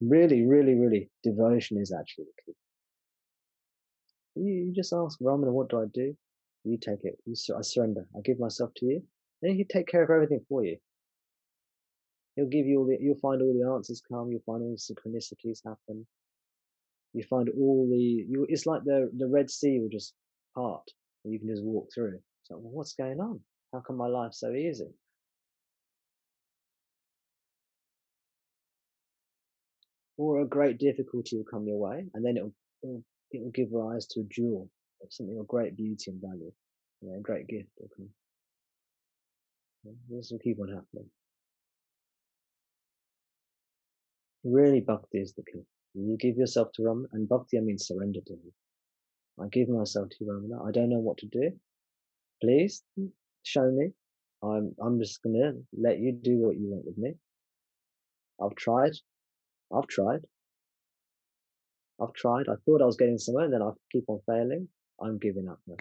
Really, really, really, devotion is actually the key. You just ask Ramana, what do I do? You take it. I surrender. I give myself to you. Then He take care of everything for you. He'll give you you'll find all the answers come. You'll find all the synchronicities happen. You find it's like the Red Sea will just part. And you can just walk through. So, well, what's going on? How come my life's so easy? Or a great difficulty will come your way, and then it will give rise to a jewel, or something of great beauty and value. A great gift will come. This will keep on happening. Really, bhakti is the key. You give yourself to Ramana, and bhakti, I mean surrender to Him. I give myself to you, Ramana. I don't know what to do. Please show me. I'm just gonna let you do what you want with me. I've tried. I thought I was getting somewhere, and then I keep on failing. I'm giving up now.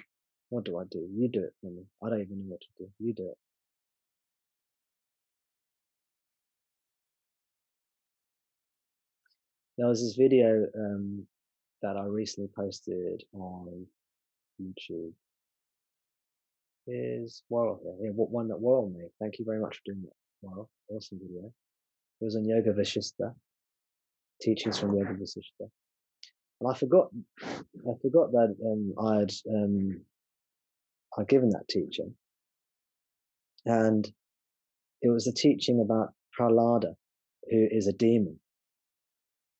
What do I do? You do it for me. I don't even know what to do. You do it. There was this video that I recently posted on YouTube. Is Warren here? Yeah, one that Warren made. Thank you very much for doing that, Warren. Awesome video. It was on Yoga Vasistha, teachings from Yoga Vasistha. And I forgot that I'd given that teaching, and it was a teaching about Prahlada, who is a demon.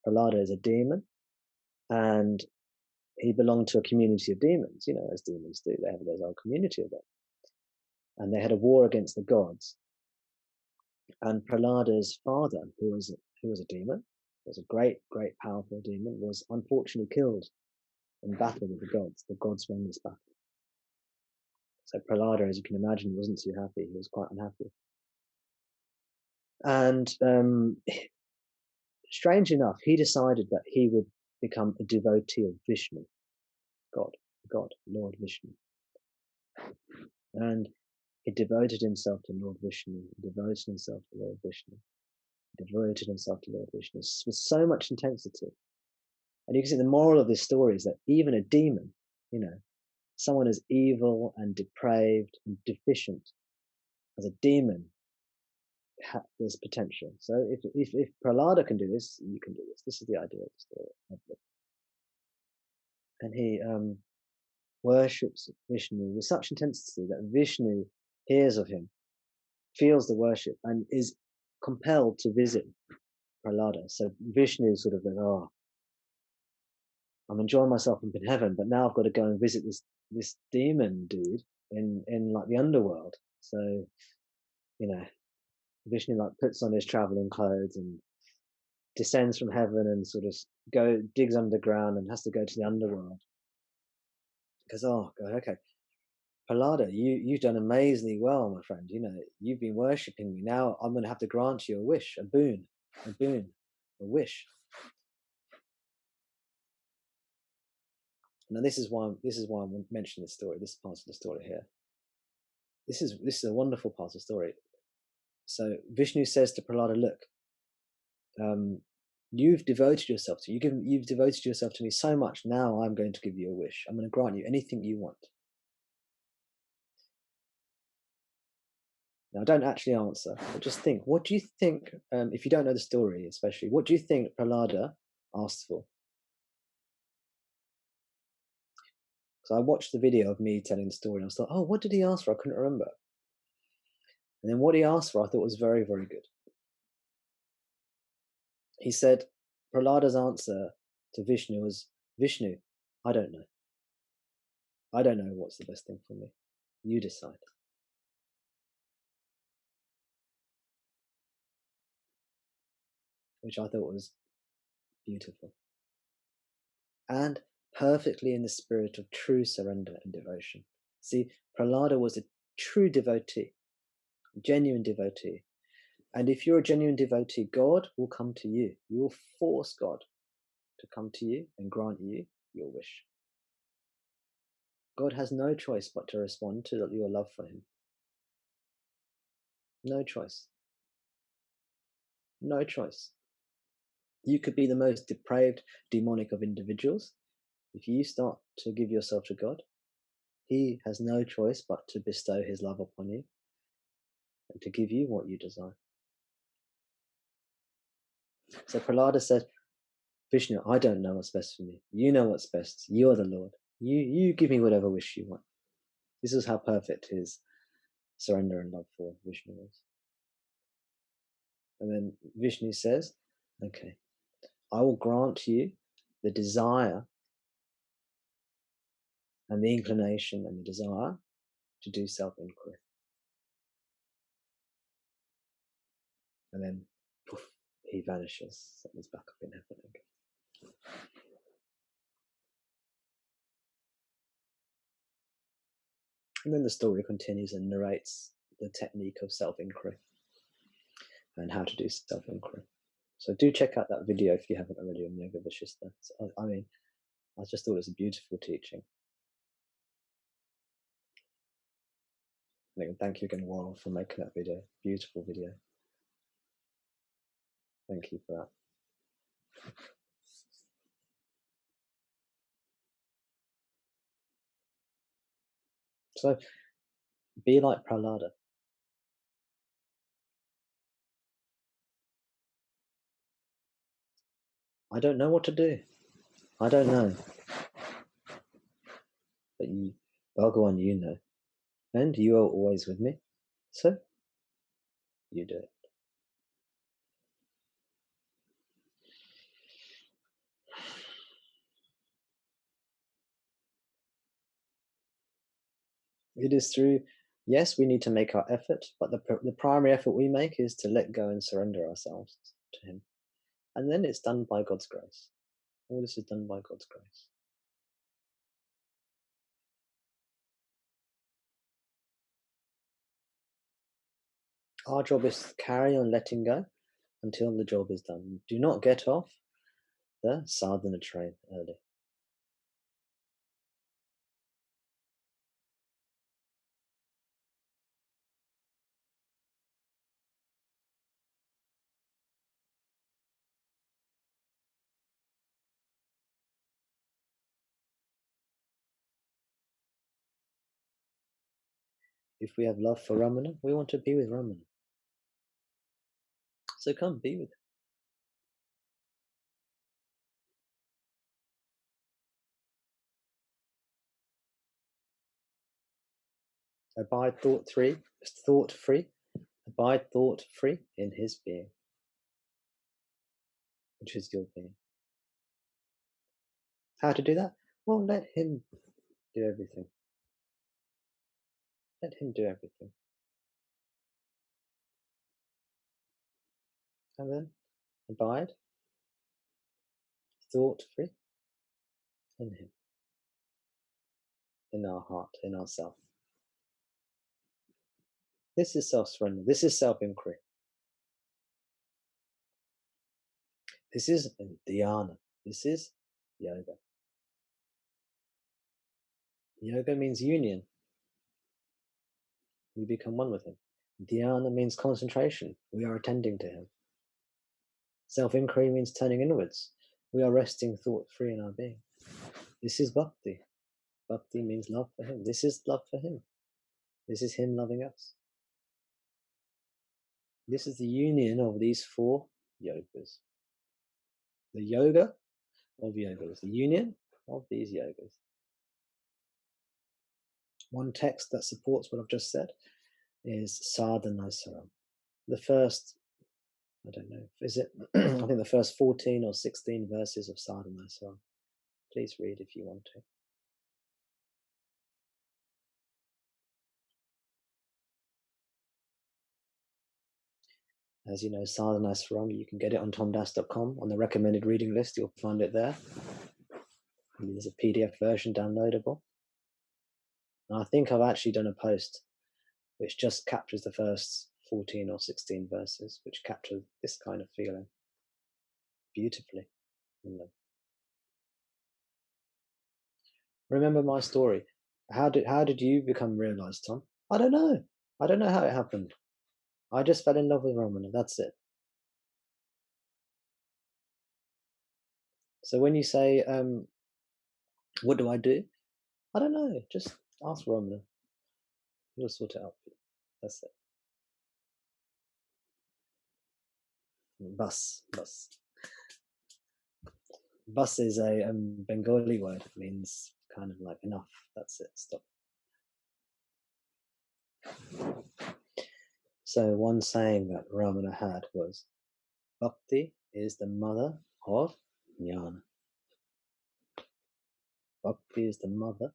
Prahlada is a demon, and he belonged to a community of demons, as demons do. They have their own community of them. And they had a war against the gods. And Prahlada's father, who was a demon, was a great, great, powerful demon, was unfortunately killed in battle with the gods. The gods won this battle. So Prahlada, as you can imagine, wasn't too happy. He was quite unhappy. And strange enough, he decided that he would become a devotee of Vishnu, God, Lord Vishnu. And he devoted himself to Lord Vishnu, devoted himself to Lord Vishnu, devoted himself to Lord Vishnu with so much intensity. And you can see the moral of this story is that even a demon, someone as evil and depraved and deficient as a demon, there's potential. So if Prahlada can do this, you can do this. This is the idea of the story. And he worships Vishnu with such intensity that Vishnu hears of him, feels the worship, and is compelled to visit Prahlada. So Vishnu sort of goes, oh, I'm enjoying myself up in heaven, but now I've got to go and visit this demon dude in like the underworld. So, Vishnu like puts on his traveling clothes and descends from heaven and sort of digs underground and has to go to the underworld. Because, oh God, okay, Prahlada, you've done amazingly well, my friend. You've been worshipping me. Now I'm going to have to grant you a wish, a boon, a wish. Now this is why I mention this story. This part of the story here. This is a wonderful part of the story. So Vishnu says to Prahlada, look, you've devoted yourself to you've devoted yourself to me so much. Now I'm going to give you a wish. I'm going to grant you anything you want. Now don't actually answer, but just think. What do you think? If you don't know the story, especially, what do you think Prahlada asked for? So I watched the video of me telling the story, and I was like, oh, what did he ask for? I couldn't remember. And then what he asked for, I thought was very, very good. He said, Prahlada's answer to Vishnu was, Vishnu, I don't know. I don't know what's the best thing for me. You decide. Which I thought was beautiful. And perfectly in the spirit of true surrender and devotion. See, Prahlada was a true devotee, genuine devotee. And if you're a genuine devotee, God will come to you. You will force God to come to you and grant you your wish. God has no choice but to respond to your love for him. No choice. No choice. You could be the most depraved, demonic of individuals. If you start to give yourself to God, He has no choice but to bestow His love upon you and to give you what you desire. So Prahlada said, Vishnu, I don't know what's best for me. You know what's best. You are the Lord. You give me whatever wish you want. This is how perfect his surrender and love for Vishnu is. And then Vishnu says, okay, I will grant you the desire and the inclination and the desire to do self-inquiry. And then poof, he vanishes and he's back up in heaven again. And then the story continues and narrates the technique of self-inquiry and how to do self-inquiry. So do check out that video if you haven't already on Yoga Vasistha. So, I mean, I just thought it was a beautiful teaching. And thank you again, Warren, for making that video. Beautiful video. Thank you for that. So be like Prahlada. I don't know what to do. I don't know. But you, Bhagawan, you know. And you are always with me. So you do it. It is through, yes, we need to make our effort, but the primary effort we make is to let go and surrender ourselves to Him. And then it's done by God's grace. All this is done by God's grace. Our job is to carry on letting go until the job is done. Do not get off the sadhana train early. If we have love for Ramana, we want to be with Ramana. So come be with him. Abide thought-free, abide thought-free in his being, which is your being. How to do that? Well, let him do everything. Let him do everything. And then abide thought-free in him, in our heart, in ourself. This is self-surrender. This is self-inquiry. This is dhyana. This is yoga. Yoga means union. You become one with him. Dhyana means concentration. We are attending to him. Self-inquiry means turning inwards. We are resting thought-free in our being. This is bhakti. Bhakti means love for him. This is love for him. This is him loving us. This is the union of these four yogas. The yoga of yogas. The union of these yogas. One text that supports what I've just said is Sadhanai Saram. The first, I don't know, is it? I think the first 14 or 16 verses of Sadhanai Saram. Please read if you want to. As you know, Sadhanai Saram, you can get it on tomdas.com on the recommended reading list. You'll find it there. There's a PDF version downloadable. And I think I've actually done a post which just captures the first 14 or 16 verses, which capture this kind of feeling beautifully. Remember my story. How did you become realized, Tom? I don't know. I don't know how it happened. I just fell in love with Ramana. That's it. So when you say, what do? I don't know. Just ask Ramana. He'll sort it out for you. That's it. Bus. Bus is a Bengali word. It means kind of like enough. That's it. Stop. So one saying that Ramana had was, Bhakti is the mother of jnana. Bhakti is the mother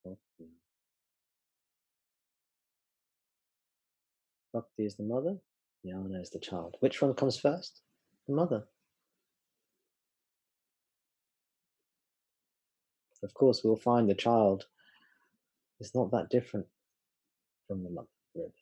of jnana. Bhakti is the mother, jnana is the child. Which one comes first? The mother. Of course, we'll find the child is not that different from the mother, really.